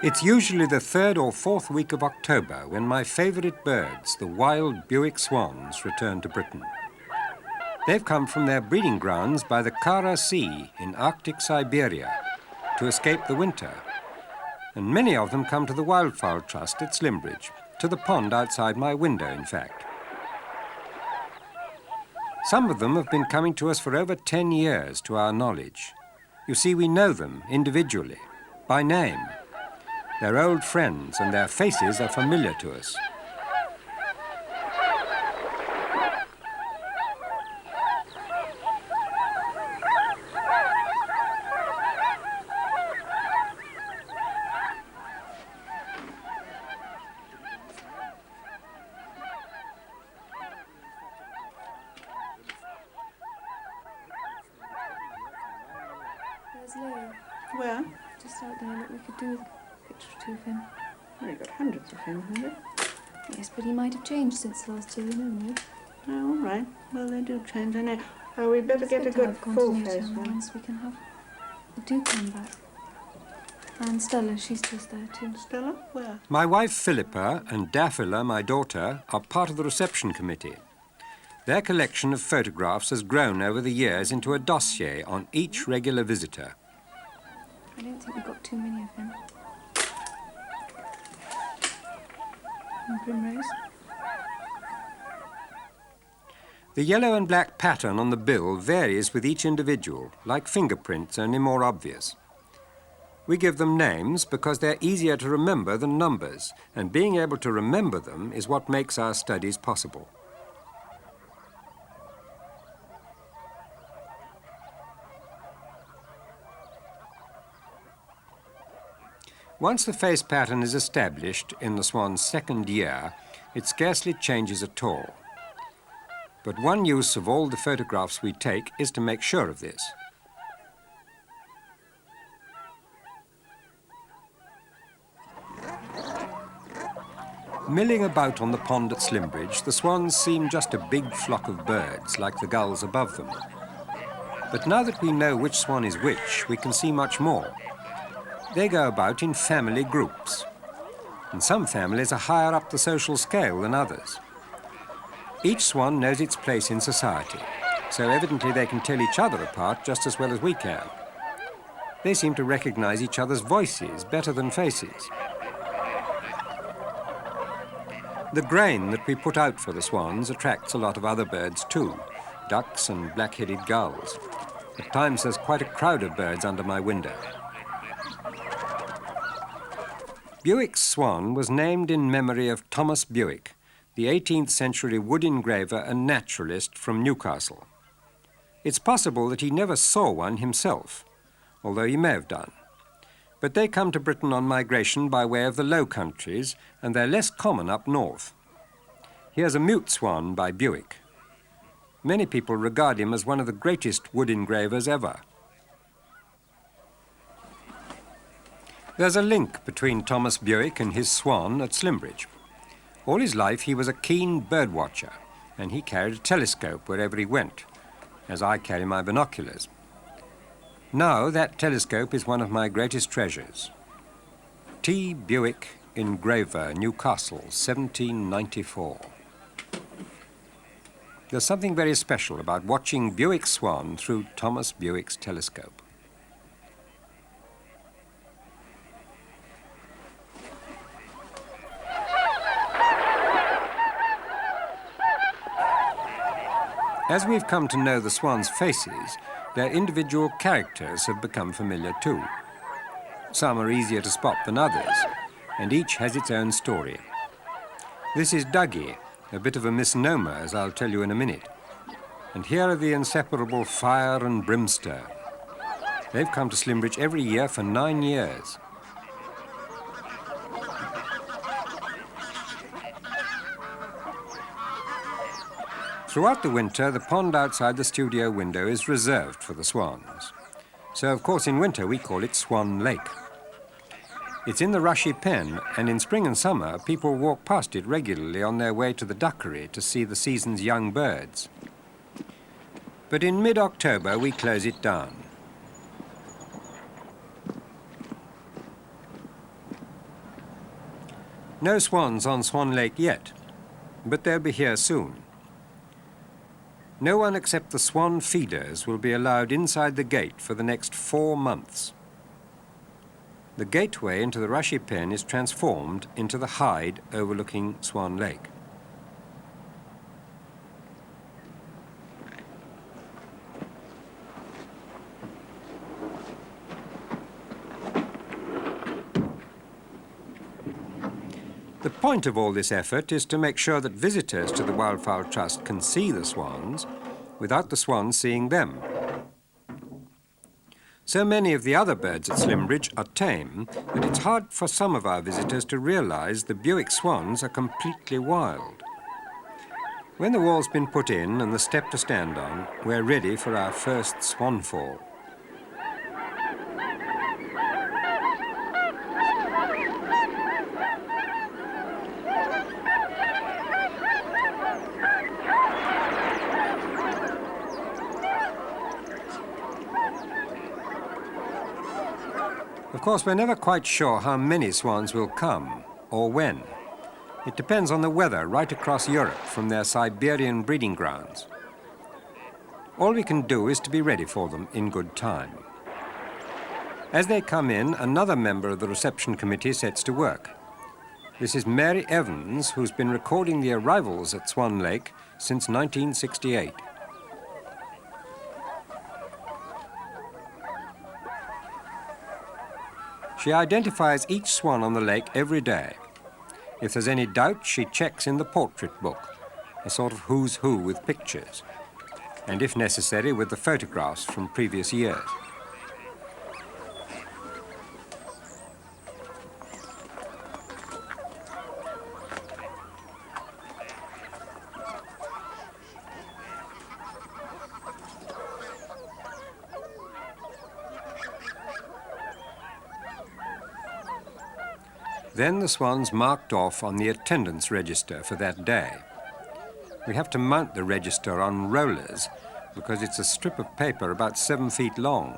It's usually the 3rd or 4th week of October when my favourite birds, the wild Bewick Swans, return to Britain. They've come from their breeding grounds by the Kara Sea in Arctic Siberia to escape the winter. And many of them come to the Wildfowl Trust at Slimbridge, to the pond outside my window, in fact. Some of them have been coming to us for over 10 years, to our knowledge. You see, we know them individually, by name. They're old friends, and their faces are familiar to us. Where? Just out there, look, we could do with a picture or two of him. Well, you've got hundreds of him, haven't you? Yes, but he might have changed since the last year, you know. Oh, all right. Well, they do change, I know. Oh, we'd better get a good full face one. Once we can have. Do come back. And Stella, she's just there too. Stella? Where? My wife Philippa and Daffila, my daughter, are part of the reception committee. Their collection of photographs has grown over the years into a dossier on each regular visitor. I don't think we've got too many of him. And Primrose. The yellow and black pattern on the bill varies with each individual, like fingerprints, only more obvious. We give them names because they're easier to remember than numbers, and being able to remember them is what makes our studies possible. Once the face pattern is established in the swan's 2nd year, it scarcely changes at all. But one use of all the photographs we take is to make sure of this. Milling about on the pond at Slimbridge, the swans seem just a big flock of birds, like the gulls above them. But now that we know which swan is which, we can see much more. They go about in family groups, and some families are higher up the social scale than others. Each swan knows its place in society, so evidently they can tell each other apart just as well as we can. They seem to recognize each other's voices better than faces. The grain that we put out for the swans attracts a lot of other birds too, ducks and black-headed gulls. At times there's quite a crowd of birds under my window. Bewick's swan was named in memory of Thomas Bewick, the 18th century wood engraver and naturalist from Newcastle. It's possible that he never saw one himself, although he may have done. But they come to Britain on migration by way of the Low Countries, and they're less common up north. Here's a mute swan by Bewick. Many people regard him as one of the greatest wood engravers ever. There's a link between Thomas Bewick and his swan at Slimbridge. All his life he was a keen bird watcher, and he carried a telescope wherever he went, as I carry my binoculars. Now that telescope is one of my greatest treasures. T. Bewick, engraver, Newcastle, 1794. There's something very special about watching Bewick's swan through Thomas Bewick's telescope. As we've come to know the swans' faces, their individual characters have become familiar too. Some are easier to spot than others, and each has its own story. This is Dougie, a bit of a misnomer, as I'll tell you in a minute. And here are the inseparable Fire and Brimstone. They've come to Slimbridge every year for 9 years. Throughout the winter, the pond outside the studio window is reserved for the swans. So, of course, in winter we call it Swan Lake. It's in the rushy pen, and in spring and summer, people walk past it regularly on their way to the duckery to see the season's young birds. But in mid-October, we close it down. No swans on Swan Lake yet, but they'll be here soon. No one except the swan feeders will be allowed inside the gate for the next 4 months. The gateway into the rushy pen is transformed into the hide overlooking Swan Lake. The point of all this effort is to make sure that visitors to the Wildfowl Trust can see the swans without the swans seeing them. So many of the other birds at Slimbridge are tame that it's hard for some of our visitors to realise the Bewick Swans are completely wild. When the wall's been put in and the step to stand on, we're ready for our first swan fall. Of course, we're never quite sure how many swans will come, or when. It depends on the weather right across Europe from their Siberian breeding grounds. All we can do is to be ready for them in good time. As they come in, another member of the reception committee sets to work. This is Mary Evans, who's been recording the arrivals at Swan Lake since 1968. She identifies each swan on the lake every day. If there's any doubt, she checks in the portrait book, a sort of who's who with pictures, and if necessary, with the photographs from previous years. Then the swans marked off on the attendance register for that day. We have to mount the register on rollers because it's a strip of paper about 7 feet long.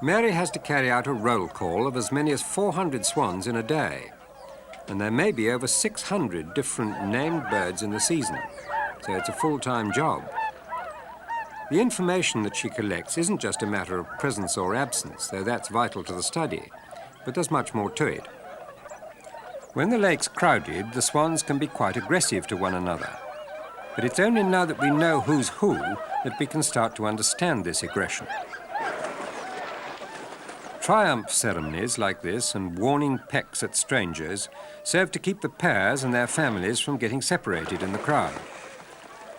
Mary has to carry out a roll call of as many as 400 swans in a day, and there may be over 600 different named birds in the season, so it's a full-time job. The information that she collects isn't just a matter of presence or absence, though that's vital to the study, but there's much more to it. When the lake's crowded, the swans can be quite aggressive to one another. But it's only now that we know who's who that we can start to understand this aggression. Triumph ceremonies like this and warning pecks at strangers serve to keep the pairs and their families from getting separated in the crowd.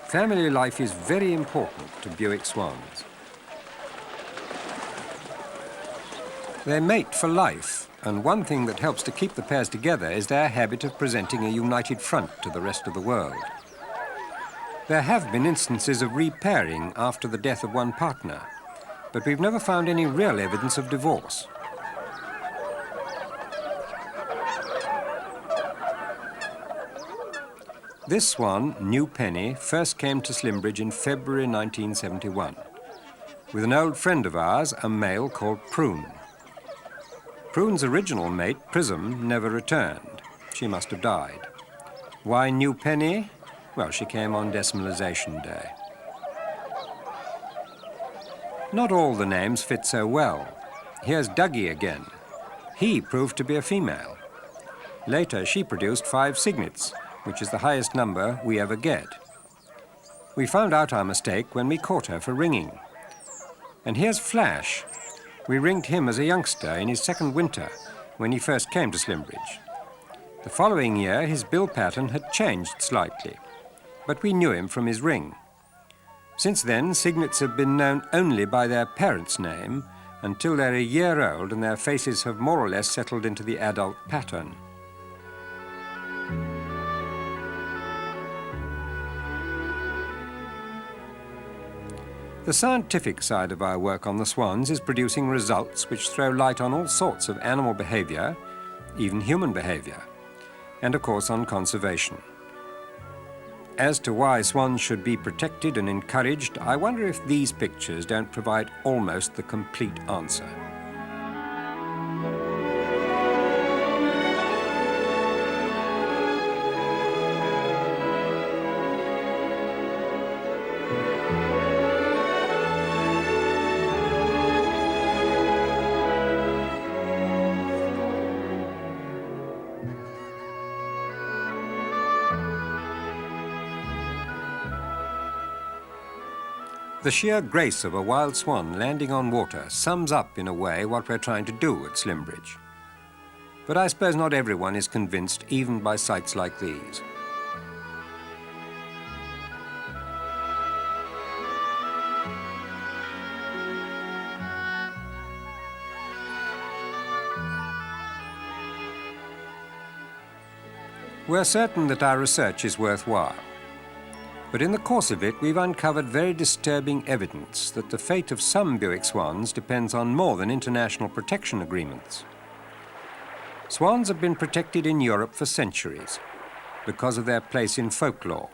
Family life is very important to Bewick swans. They mate for life, and one thing that helps to keep the pairs together is their habit of presenting a united front to the rest of the world. There have been instances of repairing after the death of one partner, but we've never found any real evidence of divorce. This swan, New Penny, first came to Slimbridge in February 1971 with an old friend of ours, a male called Prune. Prune's original mate, Prism, never returned. She must have died. Why New Penny? Well, she came on decimalization day. Not all the names fit so well. Here's Dougie again. He proved to be a female. Later, she produced 5 cygnets, which is the highest number we ever get. We found out our mistake when we caught her for ringing. And here's Flash. We ringed him as a youngster in his second winter when he first came to Slimbridge. The following year, his bill pattern had changed slightly, but we knew him from his ring. Since then, cygnets have been known only by their parents' name until they're a year old and their faces have more or less settled into the adult pattern. The scientific side of our work on the swans is producing results which throw light on all sorts of animal behaviour, even human behaviour, and of course on conservation. As to why swans should be protected and encouraged, I wonder if these pictures don't provide almost the complete answer. The sheer grace of a wild swan landing on water sums up in a way what we're trying to do at Slimbridge. But I suppose not everyone is convinced even by sights like these. We're certain that our research is worthwhile. But in the course of it, we've uncovered very disturbing evidence that the fate of some Bewick swans depends on more than international protection agreements. Swans have been protected in Europe for centuries because of their place in folklore.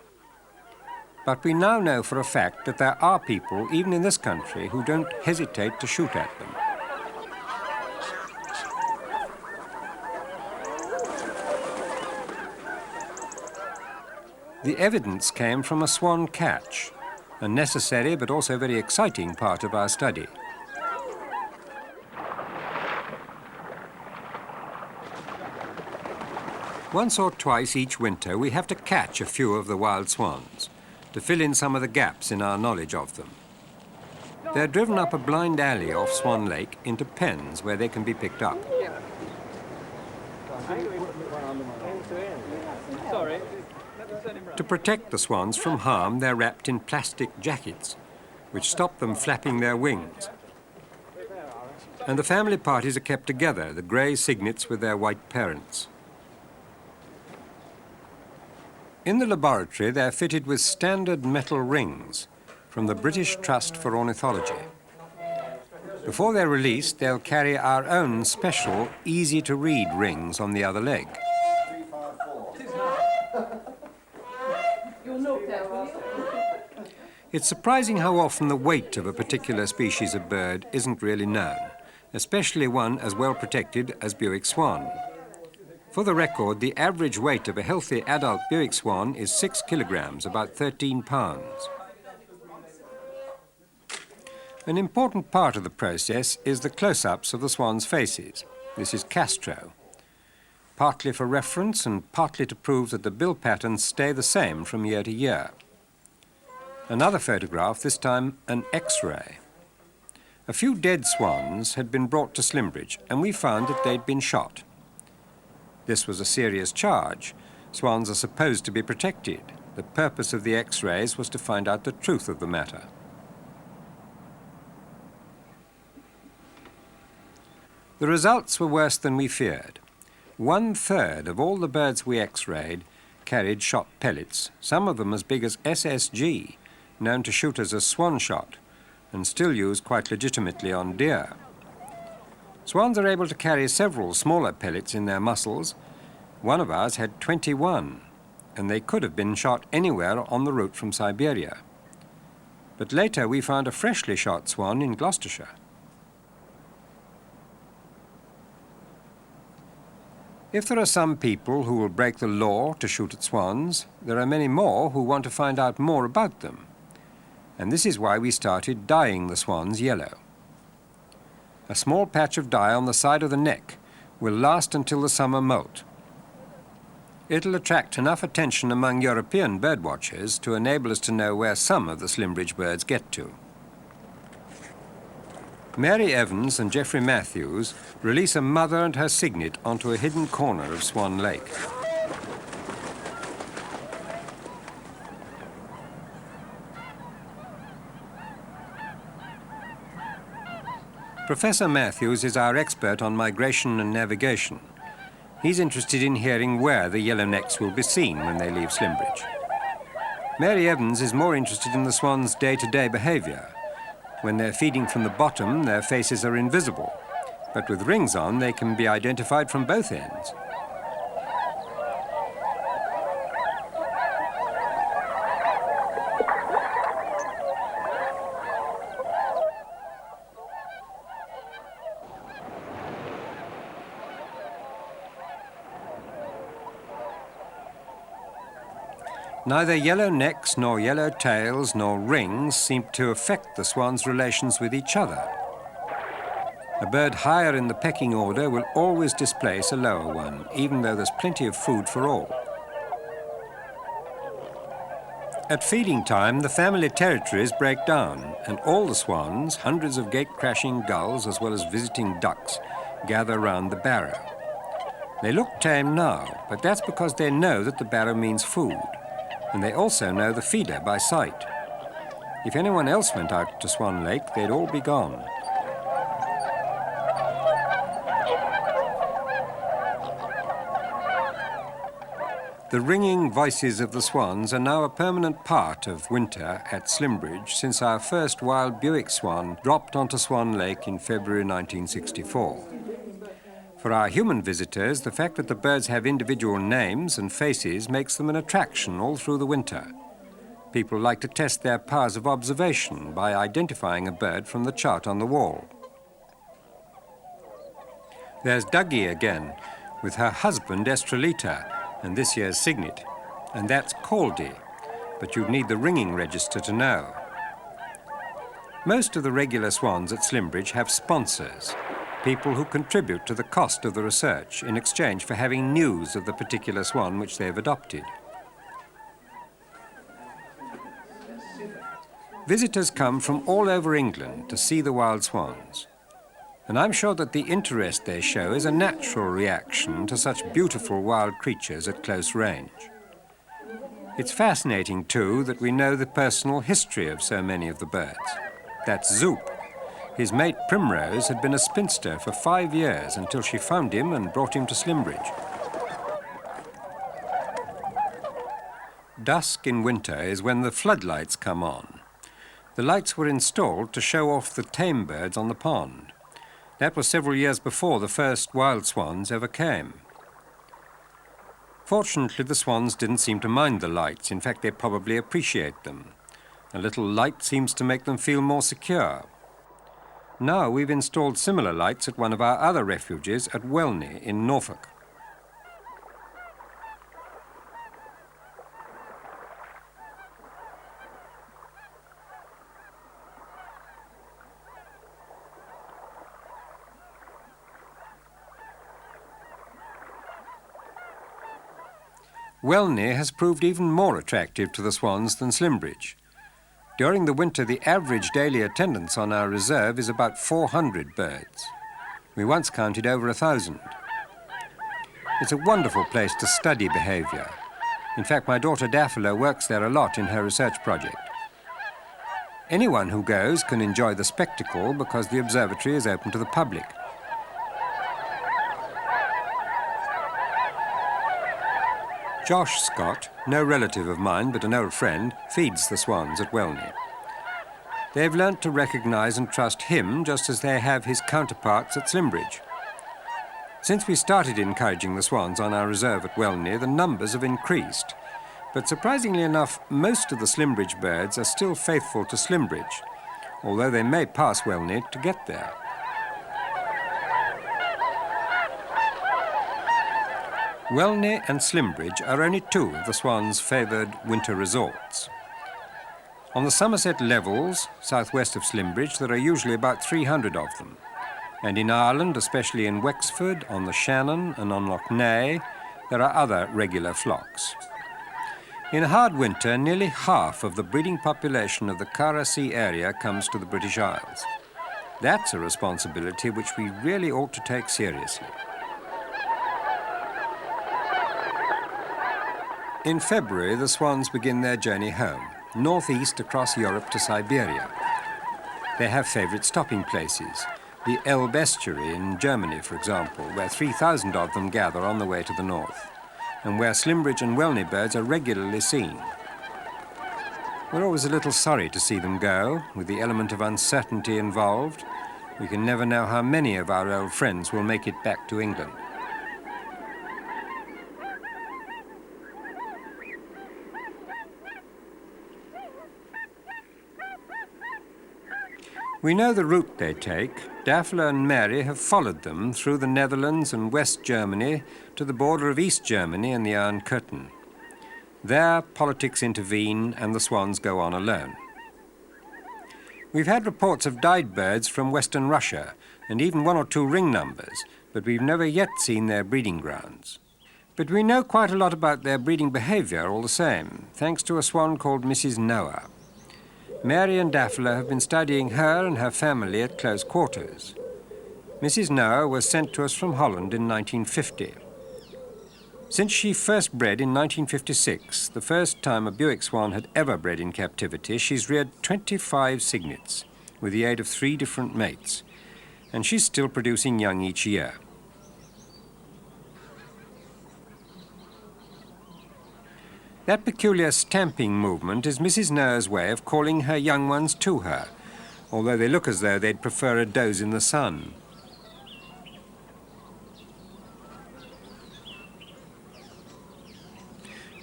But we now know for a fact that there are people, even in this country, who don't hesitate to shoot at them. The evidence came from a swan catch, a necessary but also very exciting part of our study. Once or twice each winter we have to catch a few of the wild swans to fill in some of the gaps in our knowledge of them. They're driven up a blind alley off Swan Lake into pens where they can be picked up. To protect the swans from harm, they're wrapped in plastic jackets, which stop them flapping their wings. And the family parties are kept together, the grey cygnets with their white parents. In the laboratory, they're fitted with standard metal rings from the British Trust for Ornithology. Before they're released, they'll carry our own special, easy-to-read rings on the other leg. It's surprising how often the weight of a particular species of bird isn't really known, especially one as well protected as Bewick swan. For the record, the average weight of a healthy adult Bewick swan is 6 kilograms, about 13 pounds. An important part of the process is the close-ups of the swans' faces. This is Castro, partly for reference and partly to prove that the bill patterns stay the same from year to year. Another photograph, this time an X-ray. A few dead swans had been brought to Slimbridge, and we found that they'd been shot. This was a serious charge. Swans are supposed to be protected. The purpose of the X-rays was to find out the truth of the matter. The results were worse than we feared. 1/3 of all the birds we X-rayed carried shot pellets, some of them as big as SSG, known to shooters as swan shot, and still used quite legitimately on deer. Swans are able to carry several smaller pellets in their muscles. One of ours had 21, and they could have been shot anywhere on the route from Siberia. But later we found a freshly shot swan in Gloucestershire. If there are some people who will break the law to shoot at swans, there are many more who want to find out more about them. And this is why we started dyeing the swans yellow. A small patch of dye on the side of the neck will last until the summer molt. It'll attract enough attention among European birdwatchers to enable us to know where some of the Slimbridge birds get to. Mary Evans and Geoffrey Matthews release a mother and her cygnet onto a hidden corner of Swan Lake. Professor Matthews is our expert on migration and navigation. He's interested in hearing where the yellownecks will be seen when they leave Slimbridge. Mary Evans is more interested in the swans' day-to-day behaviour. When they're feeding from the bottom, their faces are invisible, but with rings on, they can be identified from both ends. Neither yellow necks nor yellow tails nor rings seem to affect the swans' relations with each other. A bird higher in the pecking order will always displace a lower one, even though there's plenty of food for all. At feeding time, the family territories break down, and all the swans, hundreds of gate-crashing gulls as well as visiting ducks, gather round the barrow. They look tame now, but that's because they know that the barrow means food, and they also know the feeder by sight. If anyone else went out to Swan Lake, they'd all be gone. The ringing voices of the swans are now a permanent part of winter at Slimbridge since our first wild Bewick swan dropped onto Swan Lake in February 1964. For our human visitors, the fact that the birds have individual names and faces makes them an attraction all through the winter. People like to test their powers of observation by identifying a bird from the chart on the wall. There's Dougie again, with her husband Estrelita, and this year's Signet, and that's Caldy, but you'd need the ringing register to know. Most of the regular swans at Slimbridge have sponsors, people who contribute to the cost of the research in exchange for having news of the particular swan which they've adopted. Visitors come from all over England to see the wild swans, and I'm sure that the interest they show is a natural reaction to such beautiful wild creatures at close range. It's fascinating, too, that we know the personal history of so many of the birds. That's Zoop. His mate Primrose had been a spinster for 5 years until she found him and brought him to Slimbridge. Dusk in winter is when the floodlights come on. The lights were installed to show off the tame birds on the pond. That was several years before the first wild swans ever came. Fortunately, the swans didn't seem to mind the lights. In fact, they probably appreciate them. A little light seems to make them feel more secure. Now we've installed similar lights at one of our other refuges at Welney in Norfolk. Welney has proved even more attractive to the swans than Slimbridge. During the winter, the average daily attendance on our reserve is about 400 birds. We once counted over 1,000. It's a wonderful place to study behaviour. In fact, my daughter Daffalo works there a lot in her research project. Anyone who goes can enjoy the spectacle because the observatory is open to the public. Josh Scott, no relative of mine but an old friend, feeds the swans at Welney. They've learnt to recognise and trust him just as they have his counterparts at Slimbridge. Since we started encouraging the swans on our reserve at Welney, the numbers have increased. But surprisingly enough, most of the Slimbridge birds are still faithful to Slimbridge, although they may pass Welney to get there. Welney and Slimbridge are only two of the swans' favoured winter resorts. On the Somerset Levels, southwest of Slimbridge, there are usually about 300 of them. And in Ireland, especially in Wexford, on the Shannon and on Lough Neagh, there are other regular flocks. In a hard winter, nearly half of the breeding population of the Cara Sea area comes to the British Isles. That's a responsibility which we really ought to take seriously. In February, the swans begin their journey home, northeast across Europe to Siberia. They have favourite stopping places, the Elbe estuary in Germany, for example, where 3,000 of them gather on the way to the north, and where Slimbridge and Welney birds are regularly seen. We're always a little sorry to see them go, with the element of uncertainty involved. We can never know how many of our old friends will make it back to England. We know the route they take. Daffalo and Mary have followed them through the Netherlands and West Germany to the border of East Germany and the Iron Curtain. There, politics intervene and the swans go on alone. We've had reports of died birds from Western Russia and even 1 or 2 ring numbers, but we've never yet seen their breeding grounds. But we know quite a lot about their breeding behaviour all the same, thanks to a swan called Mrs. Noah. Mary and Daphne have been studying her and her family at close quarters. Mrs. Noah was sent to us from Holland in 1950. Since she first bred in 1956, the first time a Bewick swan had ever bred in captivity, she's reared 25 cygnets with the aid of 3 different mates, and she's still producing young each year. That peculiar stamping movement is Mrs. Noah's way of calling her young ones to her, although they look as though they'd prefer a doze in the sun.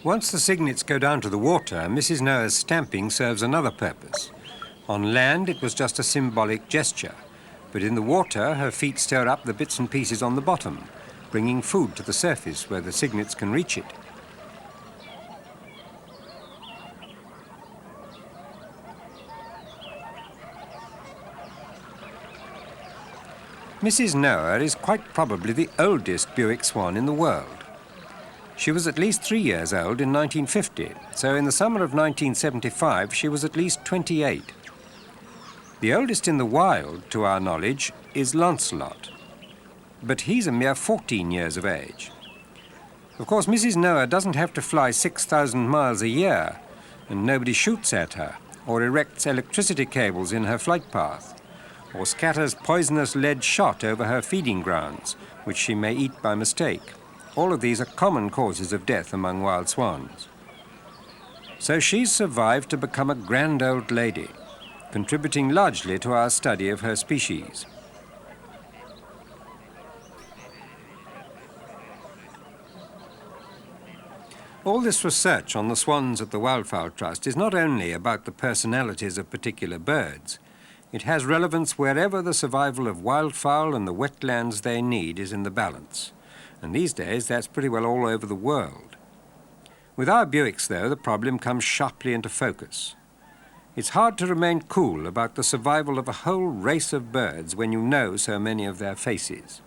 Once the cygnets go down to the water, Mrs. Noah's stamping serves another purpose. On land, it was just a symbolic gesture, but in the water, her feet stir up the bits and pieces on the bottom, bringing food to the surface where the cygnets can reach it. Mrs. Noah is quite probably the oldest Bewick swan in the world. She was at least 3 years old in 1950, so in the summer of 1975 she was at least 28. The oldest in the wild, to our knowledge, is Lancelot, but he's a mere 14 years of age. Of course, Mrs. Noah doesn't have to fly 6,000 miles a year, and nobody shoots at her or erects electricity cables in her flight path, or scatters poisonous lead shot over her feeding grounds, which she may eat by mistake. All of these are common causes of death among wild swans. So she's survived to become a grand old lady, contributing largely to our study of her species. All this research on the swans at the Wildfowl Trust is not only about the personalities of particular birds. It has relevance wherever the survival of wildfowl and the wetlands they need is in the balance. And these days, that's pretty well all over the world. With our Bewicks, though, the problem comes sharply into focus. It's hard to remain cool about the survival of a whole race of birds when you know so many of their faces.